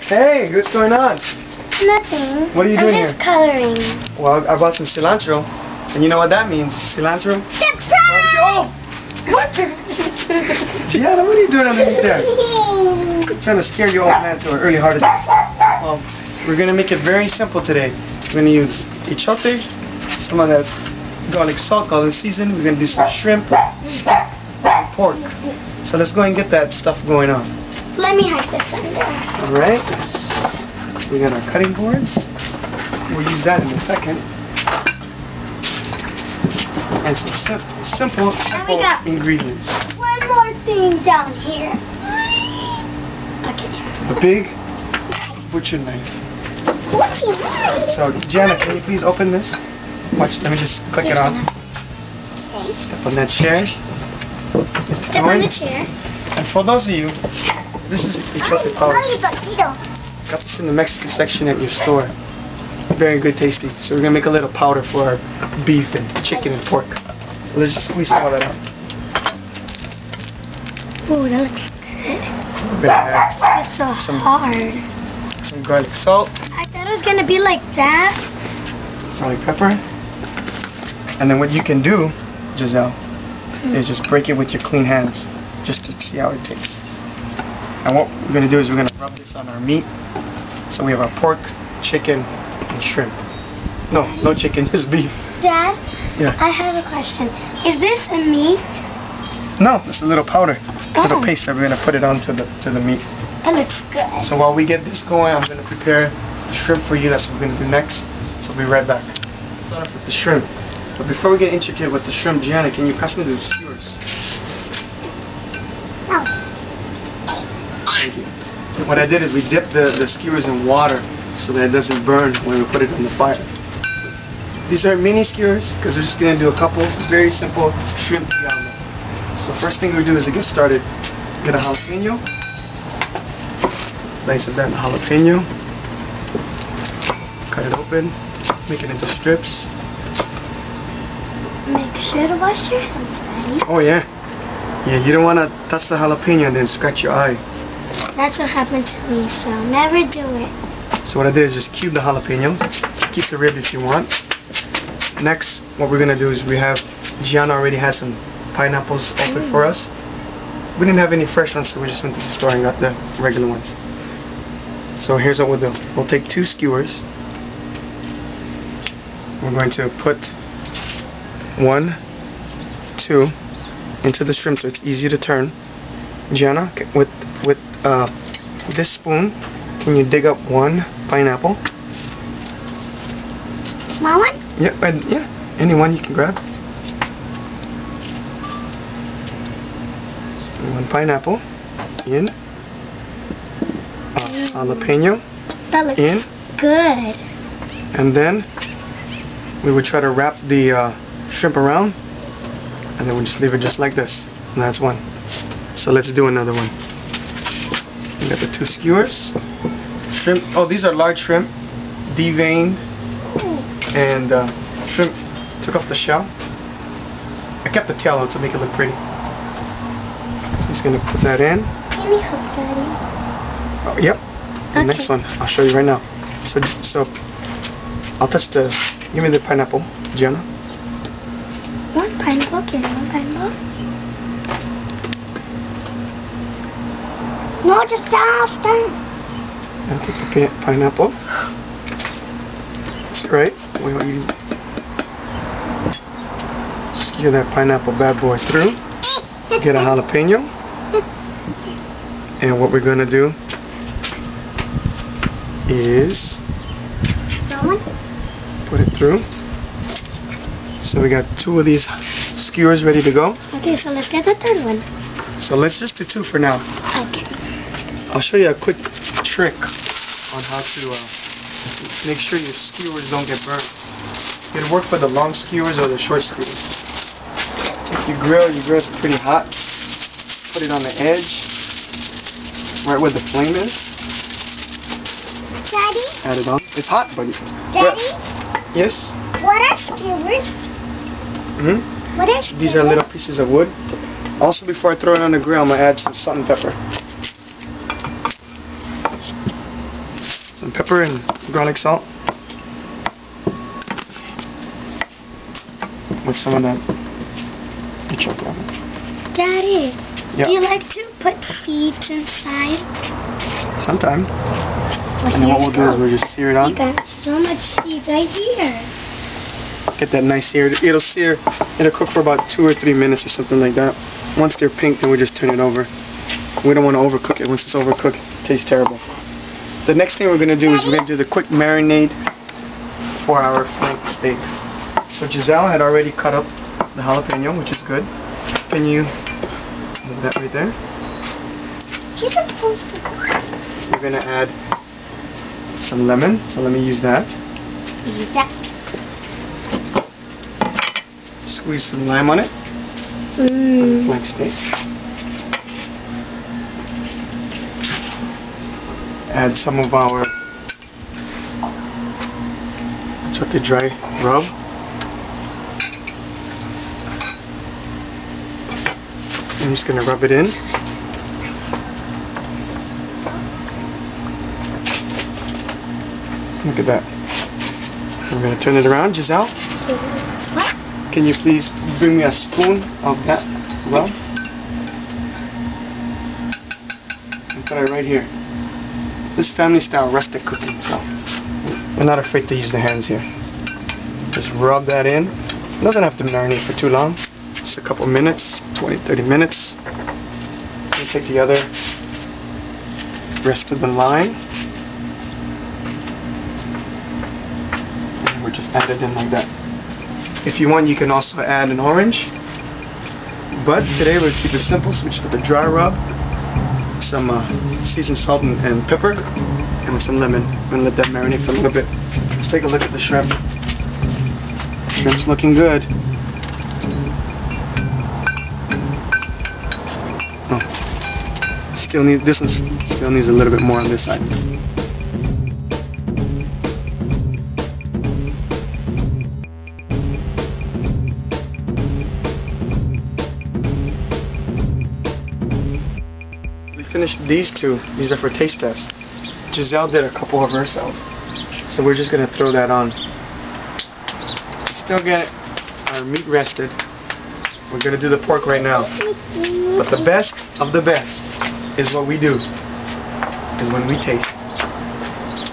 Hey, what's going on? Nothing. What are you doing here? I'm just coloring. Well, I bought some cilantro. And you know what that means? Cilantro? Surprise! Oh! What? Gianna, what are you doing underneath there? I'm trying to scare your old man to an early heart attack. Well, we're going to make it very simple today. We're going to use achiote, some of that garlic salt, garlic season. We're going to do some shrimp, and pork. So let's go and get that stuff going on. Let me hide this under. Alright. We got our cutting boards. We'll use that in a second. And some simple ingredients. One more thing down here. Okay. A big butcher knife. So, Gianna, can you please open this? Watch, let me just click it on. Okay. Step on that chair. Step on the chair. And for those of you, this is achiote powder. Got this in the Mexican section at your store. Very good tasty. So we're going to make a little powder for our beef and chicken and pork. So let's just squeeze some of that out. Ooh, that looks good. It's so hard. Some garlic salt. I thought it was going to be like that. Garlic pepper. And then what you can do, Giselle, is just break it with your clean hands. Just to see how it tastes. And what we're going to do is we're going to rub this on our meat. So we have our pork, chicken, and shrimp. No chicken, just beef. Dad? Yeah. I have a question. Is this a meat? No, it's a little powder. Little paste that we're going to put it onto the meat. That looks good. So while we get this going, I'm going to prepare shrimp for you. That's what we're going to do next. So we'll be right back. Start off with the shrimp. But before we get intricate with the shrimp, Gianna, can you pass me the skewers? Oh. Thank you. So what I did is we dipped the skewers in water so that it doesn't burn when we put it on the fire. These are mini skewers because we're just going to do a couple very simple shrimp giallo. So first thing we do is to get started, get a jalapeno. Slice of that jalapeno. Cut it open. Make it into strips. Make sure to wash your hands, Daddy. Oh yeah. Yeah, you don't want to touch the jalapeno and then scratch your eye. That's what happened to me, so never do it. So what I did is just cube the jalapenos. Keep the rib if you want. Next, what we're going to do is we have, Gianna already had some pineapples open for us. We didn't have any fresh ones, so we just went to the store and got the regular ones. So here's what we'll do. We'll take 2 skewers. We're going to put 1, 2 into the shrimp so it's easy to turn. Gianna, with this spoon, can you dig up 1 pineapple? Small one? Yeah, any one you can grab. 1 pineapple in. Jalapeno that looks in. Good. And then we would try to wrap the shrimp around, and then we just leave it just like this. And that's 1. So let's do another one. We got the 2 skewers. Shrimp. Oh, these are large shrimp, deveined, and shrimp. Took off the shell. I kept the tail on to make it look pretty. So he's gonna put that in. Can you help, Daddy? Oh, yep. The next one, I'll show you right now. So I'll touch the. Give me the pineapple, Gianna. 1 pineapple. Give me 1 pineapple. No, just faster. And take the pineapple. Right. We want you skewer that pineapple bad boy through. Get a jalapeno. And what we're going to do is put it through. So we got 2 of these skewers ready to go. Okay, so let's get the 3rd one. So let's just do 2 for now. Okay. I'll show you a quick trick on how to make sure your skewers don't get burnt. It'll work for the long skewers or the short skewers. If you grill, your grill's pretty hot. Put it on the edge, right where the flame is. Daddy? Add it on. It's hot, buddy. Daddy? Yes? What are skewers? What are skewers? These are little pieces of wood. Also, before I throw it on the grill, I'm going to add some salt and pepper. some pepper and garlic salt with some of that Achiote. Daddy, Yep. do you like to put seeds inside? Sometime. Well, And then what here we'll do is you we'll just sear it go. on. You got so much seeds right here. Get that nice sear. It'll sear. It'll cook for about 2 or 3 minutes or something like that. Once they're pink, then we just turn it over. We don't want to overcook it. Once it's overcooked, it tastes terrible. The next thing we're going to do is we're going to do the quick marinade for our flank steak. So Giselle had already cut up the jalapeno, which is good. Can you move that right there? You're supposed to cook. We're going to add some lemon. So let me use that. Use that. Squeeze some lime on it. Flank steak. Add some of our Achiote dry rub. I'm just going to rub it in. Look at that. I'm going to turn it around. Giselle, What? can you please bring me a spoon of that rub? And put it right here. This family style rustic cooking, so we're not afraid to use the hands here. Just rub that in. It doesn't have to marinate for too long. Just a couple minutes, 20-30 minutes. We take the other rest of the line. And we just add it in like that. If you want, you can also add an orange. But today we'll keep it simple, so we just put the dry rub, some seasoned salt and pepper, and some lemon, and let that marinate for a little bit. Let's take a look at the shrimp. Shrimp's looking good. Oh, this one still needs a little bit more on this side. Finished these two. These are for taste test. Giselle did a couple of herself, so we're just gonna throw that on. Still get our meat rested. We're gonna do the pork right now, but the best of the best is what we do, is when we taste.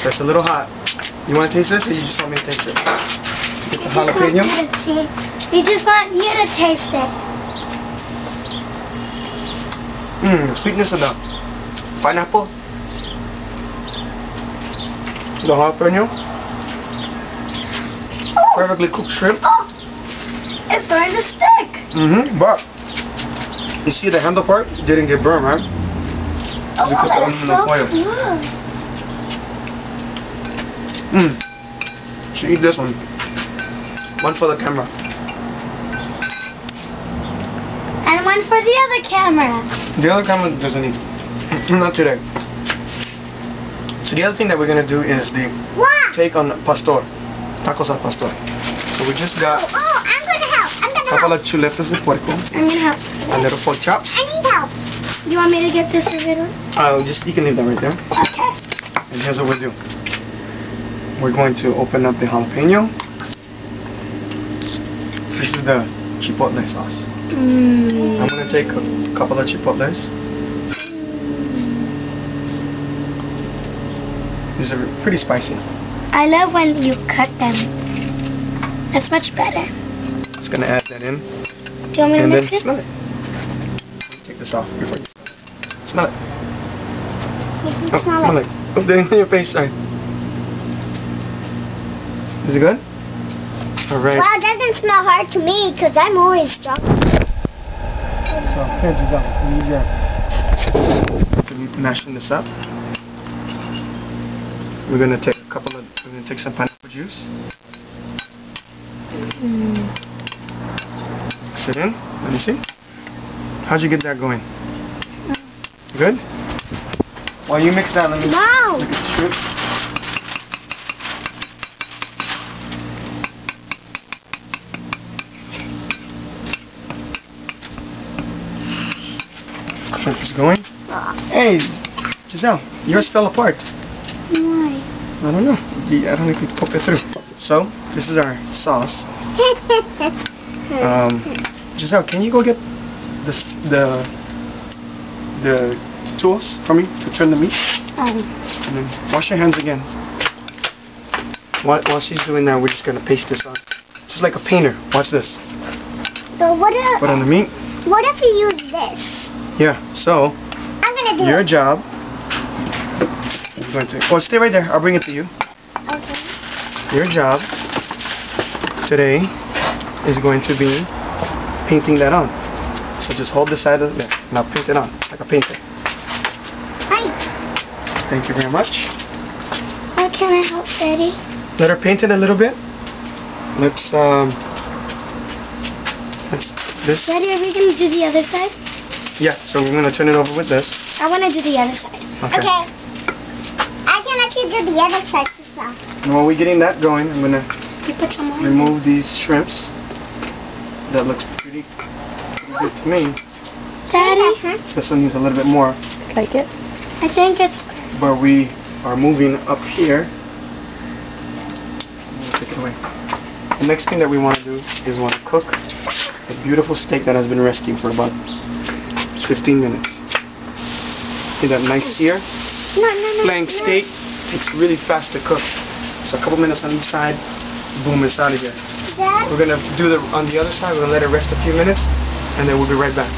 So it's a little hot. You want to taste this, or you just want me to taste it? Get the jalapeno. We just want you to taste it. Sweetness of the pineapple, the jalapeno, perfectly cooked shrimp. Oh, it burned the stick. But you see the handle part didn't get burned, right? Oh, Because of that's aluminum so foil. cool. Should eat this one. One for the camera. And one for the other camera. The other camera doesn't eat. Not today. So the other thing that we're gonna do is the What? take on pastor, tacos al pastor. So we just got Oh, I'm gonna help. I'm a gonna couple help. of chuletas de puerco, I'm gonna help. a little pork chops. I need help. You want me to get this ribbon? You can leave that right there. Okay. And here's what we'll do. We're going to open up the jalapeno. This is the chipotle sauce. I'm going to take a couple of chipotles. These are pretty spicy. I love when you cut them. That's much better. Just going to add that in. Do you want me to And then mix it? smell it. Take this off before you smell it. Make me Oh, smell it. Oh, there in your face, sorry. Is it good? Alright. Well, it doesn't smell hard to me because I'm always drunk. So, here, Giselle, we need mashing this up. We're gonna take some pineapple juice. Mix it in. Let me see. How'd you get that going? Good? While you mix that, let me Wow. look at the shrimp. Shrimp is going. Hey, Giselle, yours fell apart. Why? I don't know. I don't know if you poked it through. So, this is our sauce. Giselle, can you go get the tools for me to turn the meat? And then wash your hands again. While she's doing that, we're just gonna paste this on. Just like a painter. Watch this. So what if... Put on the meat. What if we use this? Yeah, so... I'm gonna do your it. job... I'm going to... Oh, stay right there. I'll bring it to you. Okay. Your job today is going to be painting that on. So just hold the side of there. Now paint it on like a painter. Hi. Thank you very much. How can I help, Daddy? Let her paint it a little bit. Let's this. Daddy, are we gonna do the other side? Yeah, so we're gonna turn it over with this. I wanna do the other side. Okay. I can actually do the other side as well. And while we're getting that going, I'm gonna You put some more. remove these shrimps. That looks pretty good to me. Daddy? This one needs a little bit more. Like it? I think it's... But we are moving up here. Take it away. The next thing that we want to do is want to cook a beautiful steak that has been resting for about 15 minutes. See that nice sear? No. Flank steak takes really fast to cook. So a couple minutes on each side, boom, it's out of here. Dad? We're going to do on the other side, we're going to let it rest a few minutes, and then we'll be right back.